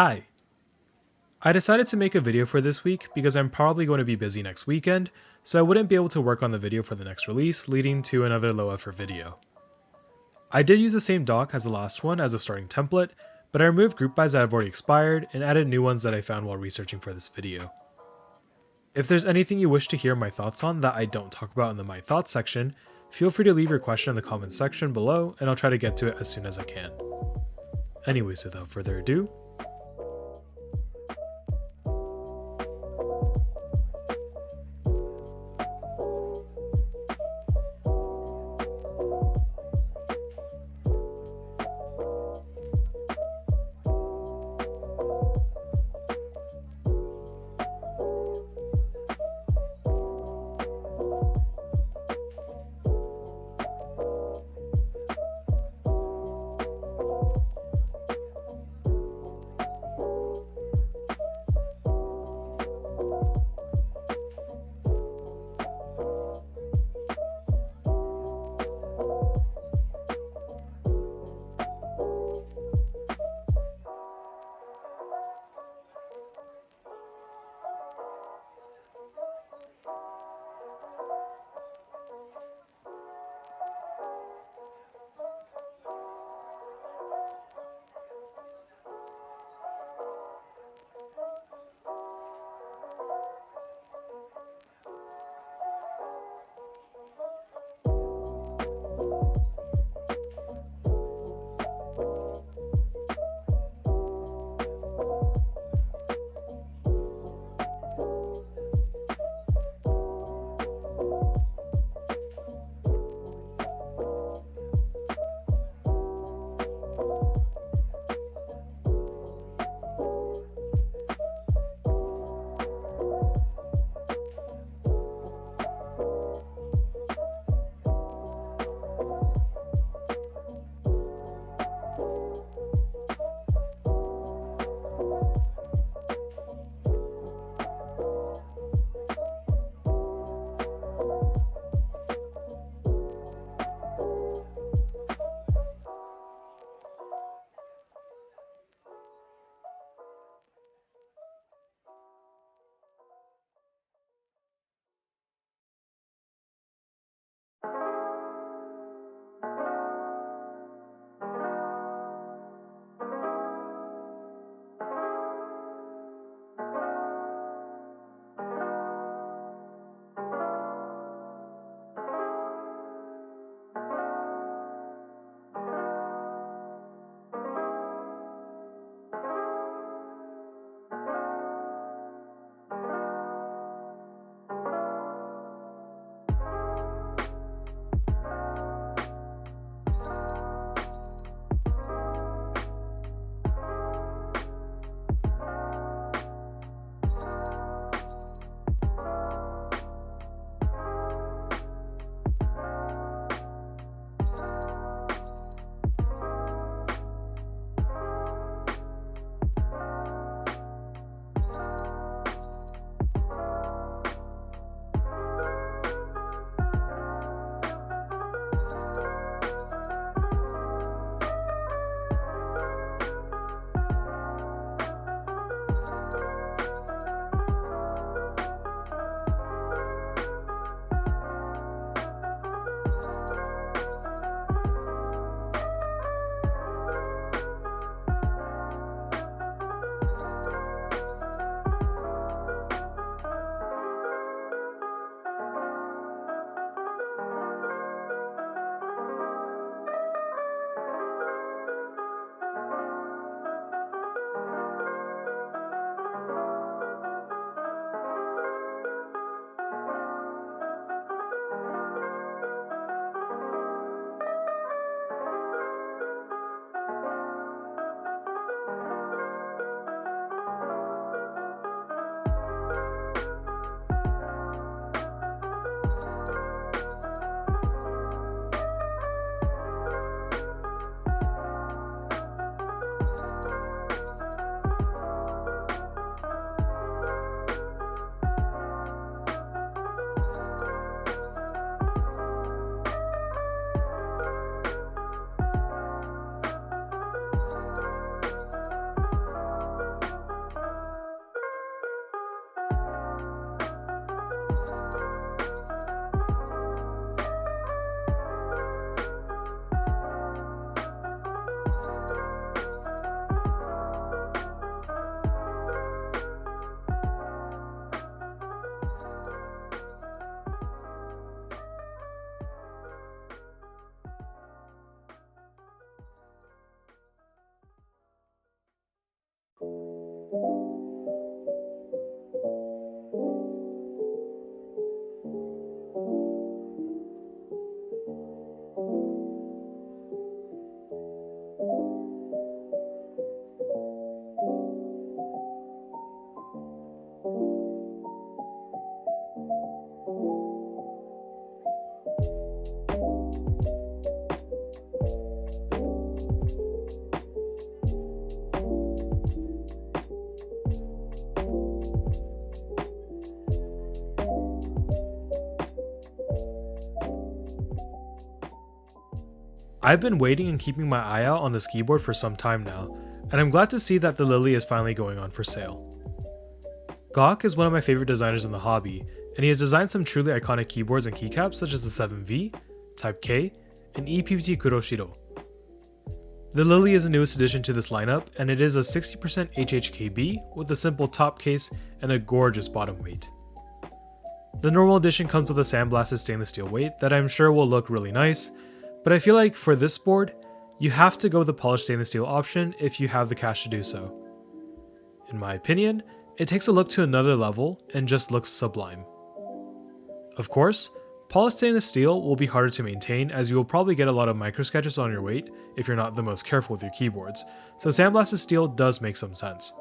Hi! I decided to make a video for this week because I'm probably going to be busy next weekend, so I wouldn't be able to work on the video for the next release, leading to another low effort video. I did use the same doc as the last one as a starting template, but I removed group buys that have already expired and added new ones that I found while researching for this video. If there's anything you wish to hear my thoughts on that I don't talk about in the My Thoughts section, feel free to leave your question in the comments section below and I'll try to get to it as soon as I can. Anyways, without further ado, I've been waiting and keeping my eye out on this keyboard for some time now, and I'm glad to see that the Lily is finally going on for sale. Gawk is one of my favorite designers in the hobby, and he has designed some truly iconic keyboards and keycaps such as the 7V, Type K, and EPPT Kuroshiro. The Lily is the newest addition to this lineup, and it is a 60% HHKB with a simple top case and a gorgeous bottom weight. The normal edition comes with a sandblasted stainless steel weight that I'm sure will look really nice, but I feel like for this board, you have to go with the polished stainless steel option if you have the cash to do so. In my opinion, it takes a look to another level and just looks sublime. Of course, polished stainless steel will be harder to maintain as you will probably get a lot of micro scratches on your weight if you're not the most careful with your keyboards, so sandblasted steel does make some sense.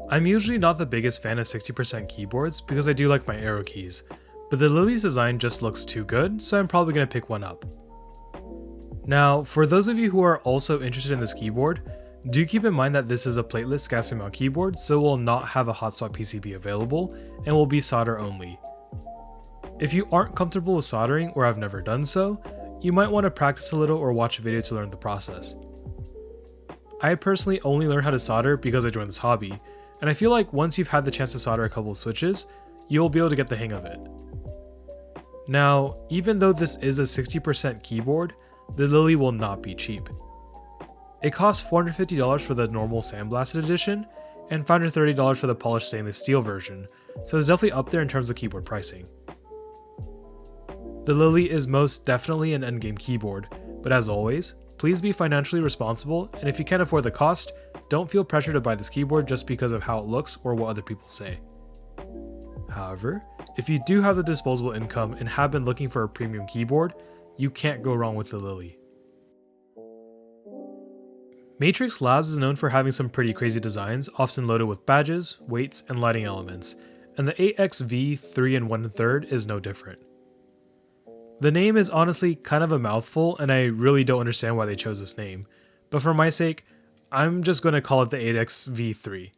I'm usually not the biggest fan of 60% keyboards because I do like my arrow keys, but the Lily's design just looks too good, so I'm probably going to pick one up. Now, for those of you who are also interested in this keyboard, do keep in mind that this is a plateless gas mount keyboard, so it will not have a hot swap PCB available and will be solder only. If you aren't comfortable with soldering or have never done so, you might want to practice a little or watch a video to learn the process. I personally only learned how to solder because I joined this hobby, and I feel like once you've had the chance to solder a couple of switches, you'll be able to get the hang of it. Now, even though this is a 60% keyboard, the Lily will not be cheap. It costs $450 for the normal sandblasted edition and $530 for the polished stainless steel version, so it's definitely up there in terms of keyboard pricing. The Lily is most definitely an endgame keyboard, but as always, please be financially responsible, and if you can't afford the cost, don't feel pressure to buy this keyboard just because of how it looks or what other people say. However, if you do have the disposable income and have been looking for a premium keyboard, you can't go wrong with the Lily. Matrix Labs is known for having some pretty crazy designs, often loaded with badges, weights, and lighting elements, and the AXV 3 1/3 is no different. The name is honestly kind of a mouthful, and I really don't understand why they chose this name, but for my sake, I'm just going to call it the 8XV3.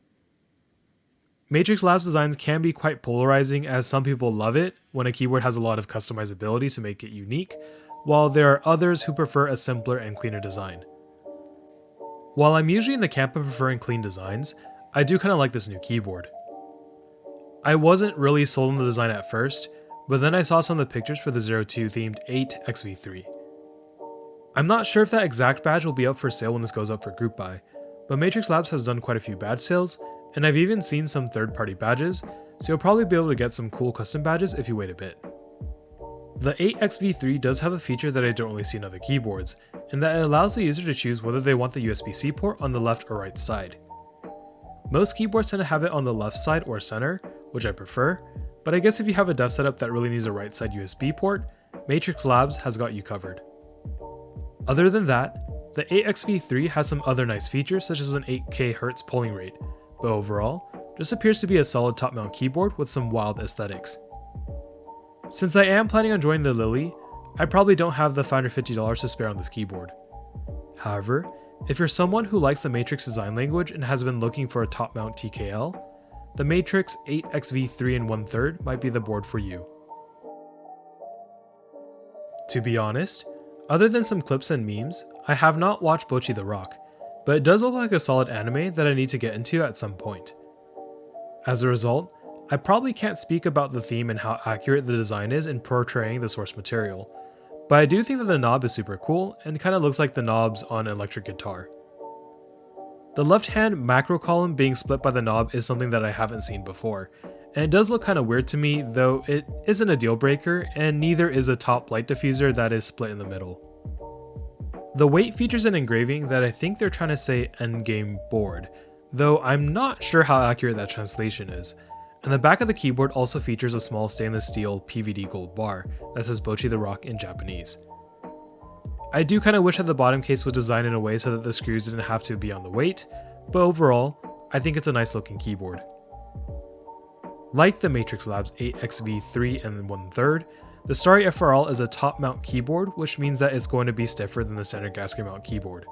Matrix Labs designs can be quite polarizing, as some people love it when a keyboard has a lot of customizability to make it unique, while there are others who prefer a simpler and cleaner design. While I'm usually in the camp of preferring clean designs, I do kind of like this new keyboard. I wasn't really sold on the design at first, but then I saw some of the pictures for the 02 themed 8XV3. I'm not sure if that exact badge will be up for sale when this goes up for group buy, but Matrix Labs has done quite a few badge sales, and I've even seen some third-party badges, so you'll probably be able to get some cool custom badges if you wait a bit. The 8XV3 does have a feature that I don't really see in other keyboards, in that it allows the user to choose whether they want the USB-C port on the left or right side. Most keyboards tend to have it on the left side or center, which I prefer, but I guess if you have a desk setup that really needs a right side USB port, Matrix Labs has got you covered. Other than that, the 8XV3 has some other nice features such as an 8K Hz polling rate, but overall, just appears to be a solid top-mount keyboard with some wild aesthetics. Since I am planning on joining the Lily, I probably don't have the $550 to spare on this keyboard. However, if you're someone who likes the Matrix design language and has been looking for a top-mount TKL, the Matrix 8XV3 1/3 might be the board for you. To be honest, other than some clips and memes, I have not watched Bocchi the Rock, but it does look like a solid anime that I need to get into at some point. As a result, I probably can't speak about the theme and how accurate the design is in portraying the source material, but I do think that the knob is super cool and kinda looks like the knobs on an electric guitar. The left-hand macro column being split by the knob is something that I haven't seen before, and it does look kinda weird to me, though it isn't a deal breaker, and neither is a top light diffuser that is split in the middle. The weight features an engraving that I think they're trying to say endgame board, though I'm not sure how accurate that translation is. And the back of the keyboard also features a small stainless steel PVD gold bar that says Bocchi the Rock in Japanese. I do kind of wish that the bottom case was designed in a way so that the screws didn't have to be on the weight, but overall, I think it's a nice looking keyboard. Like the Matrix Labs 8XV3 and 1/3, the Starry FRL is a top mount keyboard, which means that it's going to be stiffer than the standard gasket mount keyboard.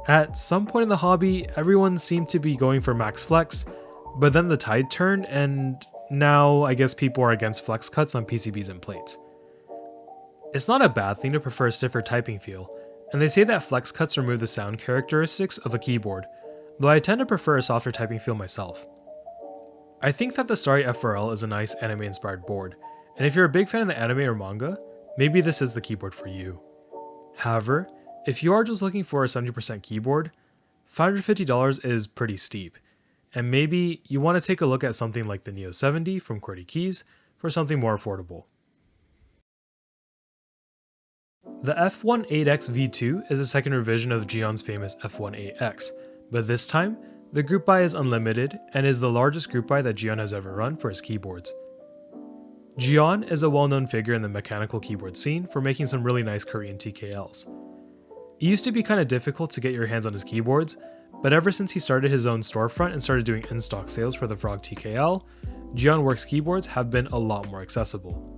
At some point in the hobby, everyone seemed to be going for max flex, but then the tide turned, and now I guess people are against flex cuts on PCBs and plates. It's not a bad thing to prefer a stiffer typing feel, and they say that flex cuts remove the sound characteristics of a keyboard, though I tend to prefer a softer typing feel myself. I think that the Starry FRL is a nice anime-inspired board, and if you're a big fan of the anime or manga, maybe this is the keyboard for you. However, if you are just looking for a 70% keyboard, $550 is pretty steep, and maybe you want to take a look at something like the Neo 70 from QWERTY Keys for something more affordable. The F18X V2 is a second revision of Geon's famous F18X, but this time, the group buy is unlimited and is the largest group buy that Geon has ever run for his keyboards. Geon is a well-known figure in the mechanical keyboard scene for making some really nice Korean TKLs. It used to be kind of difficult to get your hands on his keyboards, but ever since he started his own storefront and started doing in-stock sales for the Frog TKL, Geon Works keyboards have been a lot more accessible.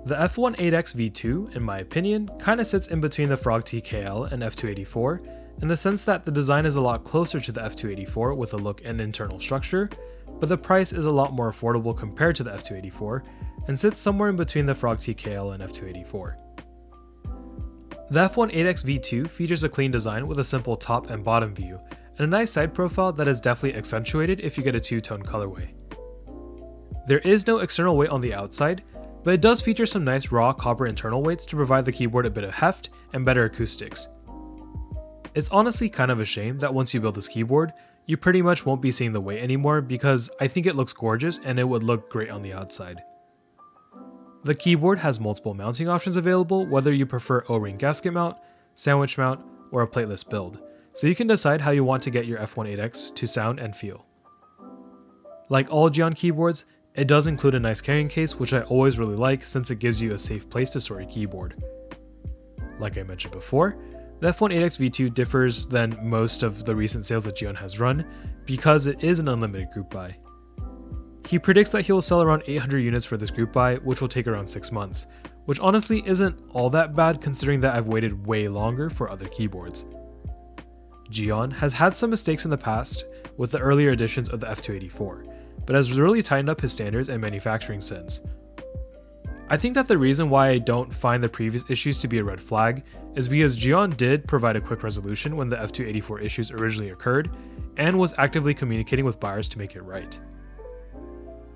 The F18X V2, in my opinion, kinda sits in between the Frog TKL and F284, in the sense that the design is a lot closer to the F284 with a look and internal structure, but the price is a lot more affordable compared to the F284, and sits somewhere in between the Frog TKL and F284. The F18X V2 features a clean design with a simple top and bottom view, and a nice side profile that is definitely accentuated if you get a two-tone colorway. There is no external weight on the outside, but it does feature some nice raw copper internal weights to provide the keyboard a bit of heft and better acoustics. It's honestly kind of a shame that once you build this keyboard, you pretty much won't be seeing the weight anymore because I think it looks gorgeous and it would look great on the outside. The keyboard has multiple mounting options available, whether you prefer O-ring gasket mount, sandwich mount, or a plateless build, so you can decide how you want to get your F18X to sound and feel. Like all Geon keyboards, it does include a nice carrying case, which I always really like since it gives you a safe place to store your keyboard. Like I mentioned before, the F18X V2 differs than most of the recent sales that Geon has run because it is an unlimited group buy. He predicts that he will sell around 800 units for this group buy, which will take around 6 months, which honestly isn't all that bad considering that I've waited way longer for other keyboards. Geon has had some mistakes in the past with the earlier editions of the F284, but has really tightened up his standards and manufacturing since. I think that the reason why I don't find the previous issues to be a red flag is because Geon did provide a quick resolution when the F284 issues originally occurred, and was actively communicating with buyers to make it right.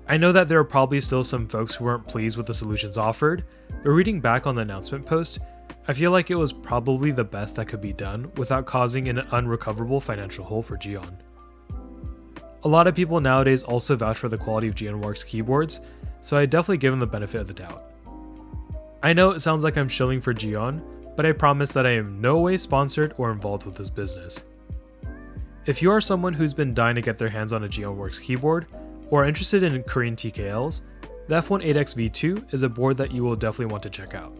I know that there are probably still some folks who weren't pleased with the solutions offered, but reading back on the announcement post, I feel like it was probably the best that could be done without causing an unrecoverable financial hole for Geon. A lot of people nowadays also vouch for the quality of Geon Works keyboards, so I definitely give him the benefit of the doubt. I know it sounds like I'm shilling for Geon, but I promise that I am in no way sponsored or involved with this business. If you are someone who's been dying to get their hands on a Geon Works keyboard, or are interested in Korean TKLs, the F18X V2 is a board that you will definitely want to check out.